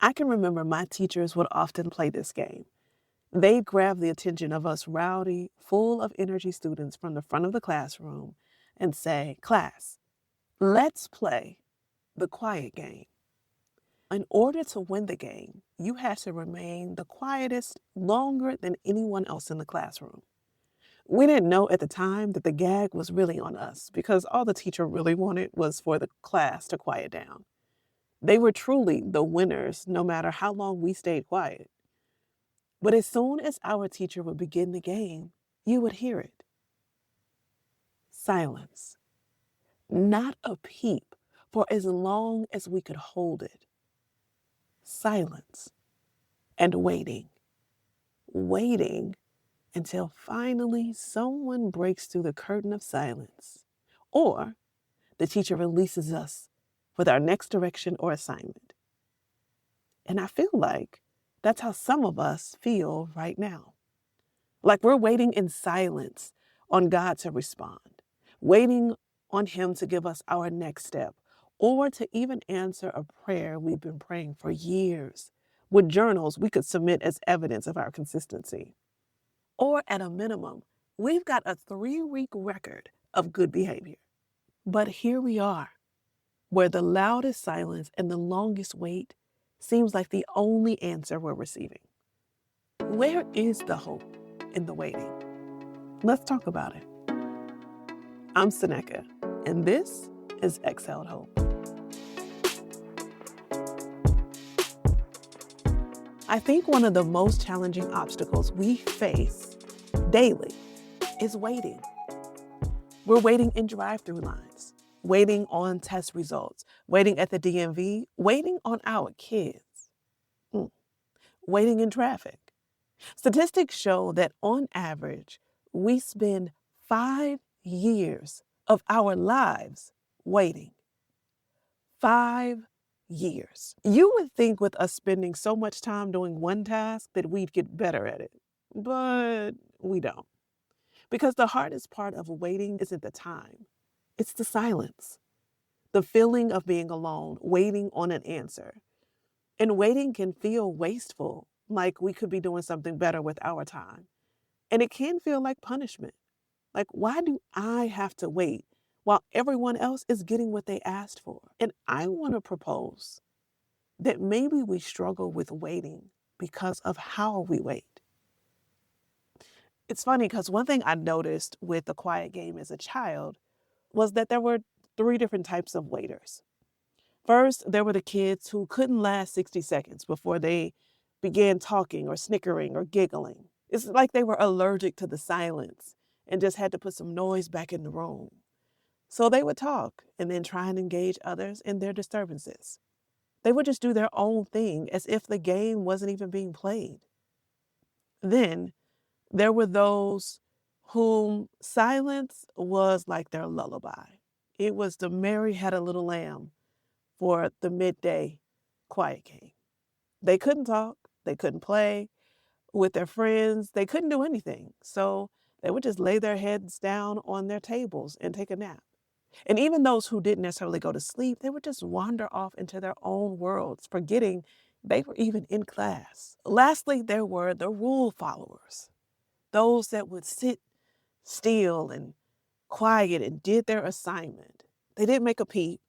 I can remember my teachers would often play this game. They'd grab the attention of us rowdy, full of energy students from the front of the classroom and say, "Class, let's play the quiet game." In order to win the game, you had to remain the quietest longer than anyone else in the classroom. We didn't know at the time that the gag was really on us because all the teacher really wanted was for the class to quiet down. They were truly the winners no matter how long we stayed quiet. But as soon as our teacher would begin the game, you would hear it. Silence. Not a peep for as long as we could hold it. Silence. And waiting. Waiting until finally someone breaks through the curtain of silence. Or the teacher releases us with our next direction or assignment. And I feel like that's how some of us feel right now. Like we're waiting in silence on God to respond, waiting on Him to give us our next step, or to even answer a prayer we've been praying for years, with journals we could submit as evidence of our consistency. Or at a minimum, we've got a 3-week record of good behavior. But here we are, where the loudest silence and the longest wait seems like the only answer we're receiving. Where is the hope in the waiting? Let's talk about it. I'm Seneca, and this is Exhaled Hope. I think one of the most challenging obstacles we face daily is waiting. We're waiting in drive-through lines, waiting on test results, waiting at the DMV, waiting on our kids, waiting in traffic. Statistics show that on average, we spend 5 years of our lives waiting. 5 years. You would think with us spending so much time doing one task that we'd get better at it, but we don't. Because the hardest part of waiting isn't the time, it's the silence, the feeling of being alone, waiting on an answer. And waiting can feel wasteful, like we could be doing something better with our time. And it can feel like punishment. Like, why do I have to wait while everyone else is getting what they asked for? And I want to propose that maybe we struggle with waiting because of how we wait. It's funny because one thing I noticed with the quiet game as a child was that there were 3 different types of waiters. First, there were the kids who couldn't last 60 seconds before they began talking or snickering or giggling. It's like they were allergic to the silence and just had to put some noise back in the room. So they would talk and then try and engage others in their disturbances. They would just do their own thing as if the game wasn't even being played. Then there were those whom silence was like their lullaby. It was the Mary Had a Little Lamb for the midday quiet game. They couldn't talk, they couldn't play with their friends, they couldn't do anything. So they would just lay their heads down on their tables and take a nap. And even those who didn't necessarily go to sleep, they would just wander off into their own worlds, forgetting they were even in class. Lastly, there were the rule followers, those that would sit still and quiet and did their assignment. They didn't make a peep,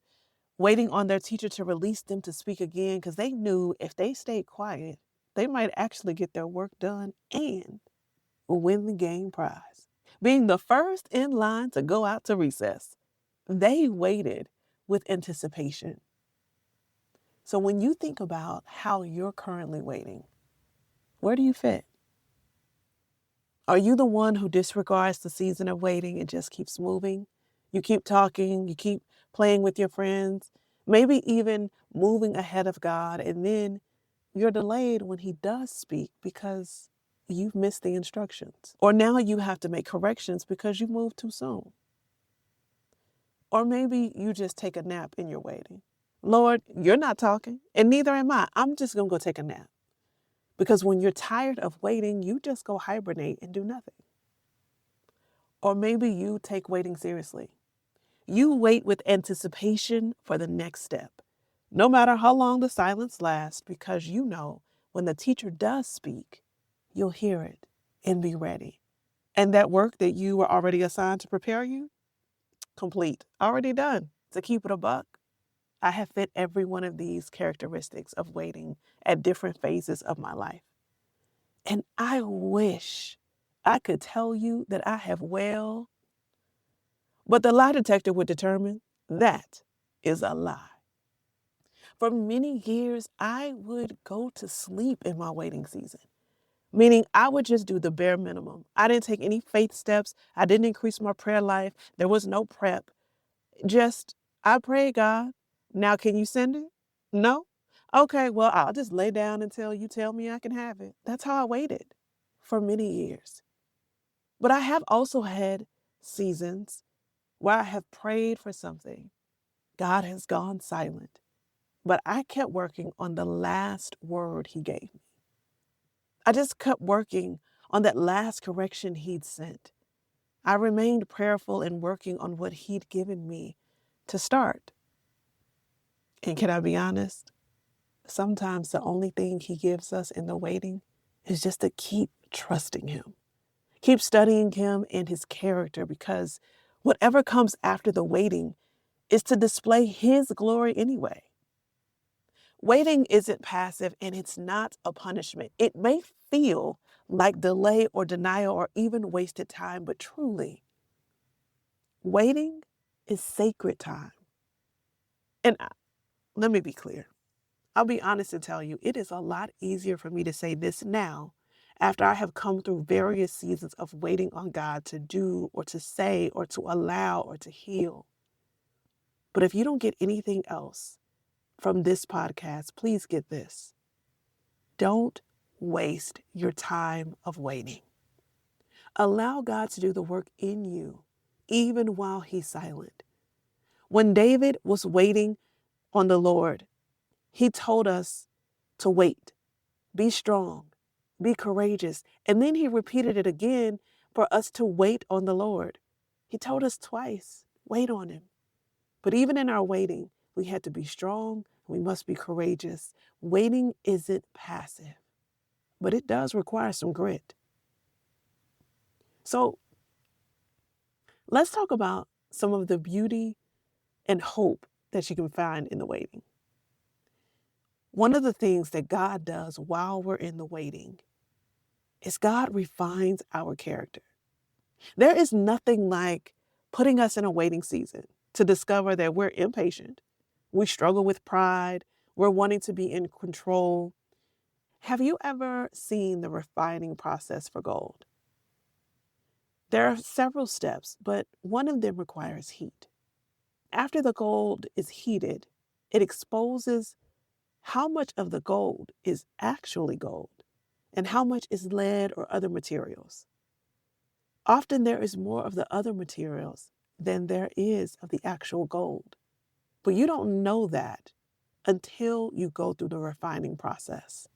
waiting on their teacher to release them to speak again because they knew if they stayed quiet, they might actually get their work done and win the game prize. Being the first in line to go out to recess, they waited with anticipation. So when you think about how you're currently waiting, where do you fit? Are you the one who disregards the season of waiting and just keeps moving? You keep talking, you keep playing with your friends, maybe even moving ahead of God, and then you're delayed when He does speak because you've missed the instructions. Or now you have to make corrections because you moved too soon. Or maybe you just take a nap in your waiting. Lord, you're not talking, and neither am I. I'm just going to go take a nap. Because when you're tired of waiting, you just go hibernate and do nothing. Or maybe you take waiting seriously. You wait with anticipation for the next step, no matter how long the silence lasts, because you know when the teacher does speak, you'll hear it and be ready. And that work that you were already assigned to prepare you, complete, already done. To keep it a buck, I have fit every one of these characteristics of waiting at different phases of my life. And I wish I could tell you that I have well, but the lie detector would determine that is a lie. For many years, I would go to sleep in my waiting season, meaning I would just do the bare minimum. I didn't take any faith steps. I didn't increase my prayer life. There was no prep. Just, I pray, God. Now, can you send it? No? Okay, well, I'll just lay down until you tell me I can have it. That's how I waited for many years. But I have also had seasons where I have prayed for something. God has gone silent, but I kept working on the last word He gave me. I just kept working on that last correction He'd sent. I remained prayerful and working on what He'd given me to start. And can I be honest? Sometimes the only thing He gives us in the waiting is just to keep trusting Him. Keep studying Him and His character, because whatever comes after the waiting is to display His glory anyway. Waiting isn't passive, and it's not a punishment. It may feel like delay or denial or even wasted time, but truly, waiting is sacred time. And let me be clear. I'll be honest and tell you, it is a lot easier for me to say this now after I have come through various seasons of waiting on God to do or to say or to allow or to heal. But if you don't get anything else from this podcast, please get this. Don't waste your time of waiting. Allow God to do the work in you, even while He's silent. When David was waiting on the Lord, he told us to wait, be strong, be courageous. And then he repeated it again for us to wait on the Lord. He told us twice, wait on Him. But even in our waiting, we had to be strong. We must be courageous. Waiting isn't passive, but it does require some grit. So let's talk about some of the beauty and hope that you can find in the waiting. One of the things that God does while we're in the waiting is God refines our character. There is nothing like putting us in a waiting season to discover that we're impatient, we struggle with pride, we're wanting to be in control. Have you ever seen the refining process for gold? There are several steps, but one of them requires heat. After the gold is heated, it exposes how much of the gold is actually gold and how much is lead or other materials. Often there is more of the other materials than there is of the actual gold. But you don't know that until you go through the refining process.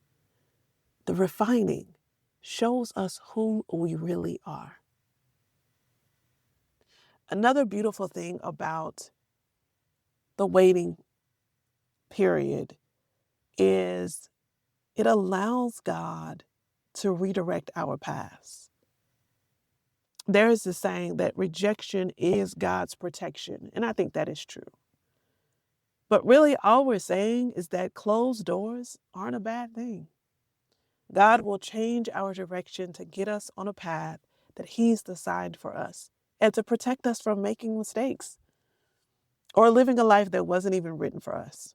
The refining shows us who we really are. Another beautiful thing about the waiting period is it allows God to redirect our paths. There is a saying that rejection is God's protection, and I think that is true. But really, all we're saying is that closed doors aren't a bad thing. God will change our direction to get us on a path that He's designed for us and to protect us from making mistakes or living a life that wasn't even written for us.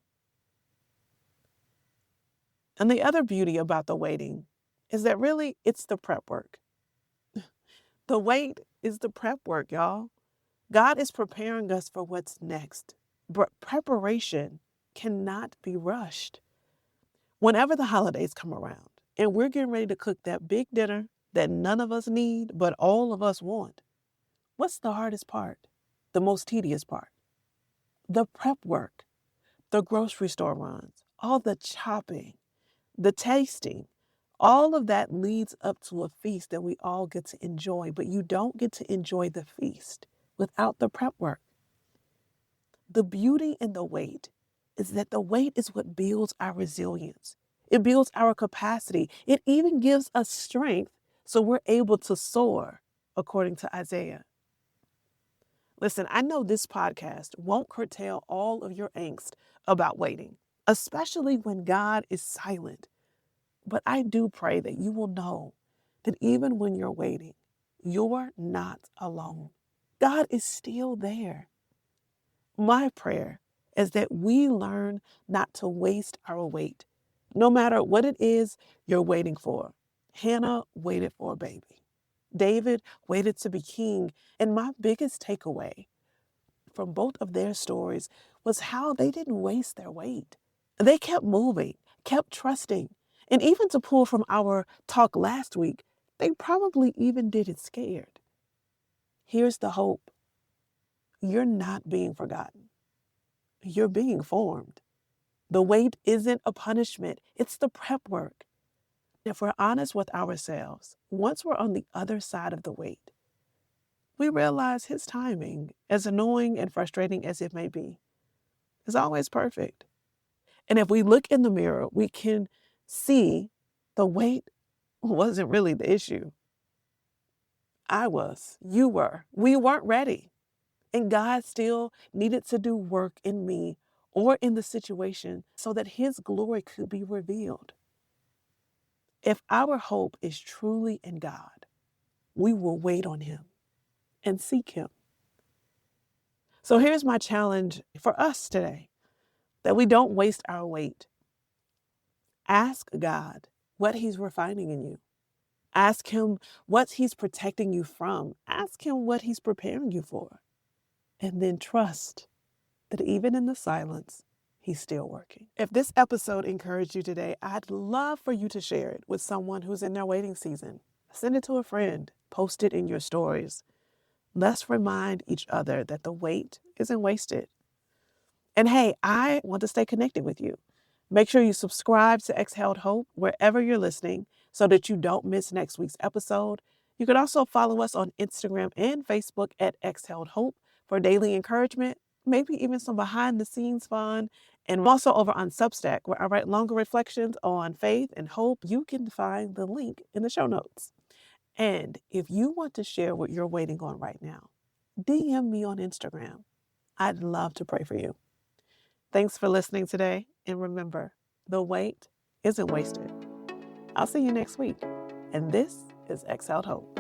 And the other beauty about the waiting is that really it's the prep work. The wait is the prep work, y'all. God is preparing us for what's next, but preparation cannot be rushed. Whenever the holidays come around and we're getting ready to cook that big dinner that none of us need, but all of us want, what's the hardest part? The most tedious part? The prep work, the grocery store runs, all the chopping, the tasting, all of that leads up to a feast that we all get to enjoy, but you don't get to enjoy the feast without the prep work. The beauty in the wait is that the wait is what builds our resilience. It builds our capacity. It even gives us strength so we're able to soar, according to Isaiah. Listen, I know this podcast won't curtail all of your angst about waiting, especially when God is silent. But I do pray that you will know that even when you're waiting, you're not alone. God is still there. My prayer is that we learn not to waste our wait, no matter what it is you're waiting for. Hannah waited for a baby. David waited to be king. And my biggest takeaway from both of their stories was how they didn't waste their wait. They kept moving, kept trusting. And even to pull from our talk last week, they probably even did it scared. Here's the hope. You're not being forgotten. You're being formed. The wait isn't a punishment. It's the prep work. If we're honest with ourselves, once we're on the other side of the wait, we realize his timing, as annoying and frustrating as it may be, is always perfect. And if we look in the mirror, we can see the wait wasn't really the issue. I was, you were, we weren't ready. And God still needed to do work in me or in the situation so that his glory could be revealed. If our hope is truly in God, we will wait on him and seek him. So here's my challenge for us today, that we don't waste our wait. Ask God what he's refining in you. Ask him what he's protecting you from. Ask him what he's preparing you for. And then trust that even in the silence, he's still working. If this episode encouraged you today, I'd love for you to share it with someone who's in their waiting season. Send it to a friend. Post it in your stories. Let's remind each other that the wait isn't wasted. And hey, I want to stay connected with you. Make sure you subscribe to Exhaled Hope wherever you're listening so that you don't miss next week's episode. You can also follow us on Instagram and Facebook at Exhaled Hope for daily encouragement, maybe even some behind the scenes fun. And I'm also over on Substack, where I write longer reflections on faith and hope. You can find the link in the show notes. And if you want to share what you're waiting on right now, DM me on Instagram. I'd love to pray for you. Thanks for listening today. And remember, the wait isn't wasted. I'll see you next week. And this is Exhaled Hope.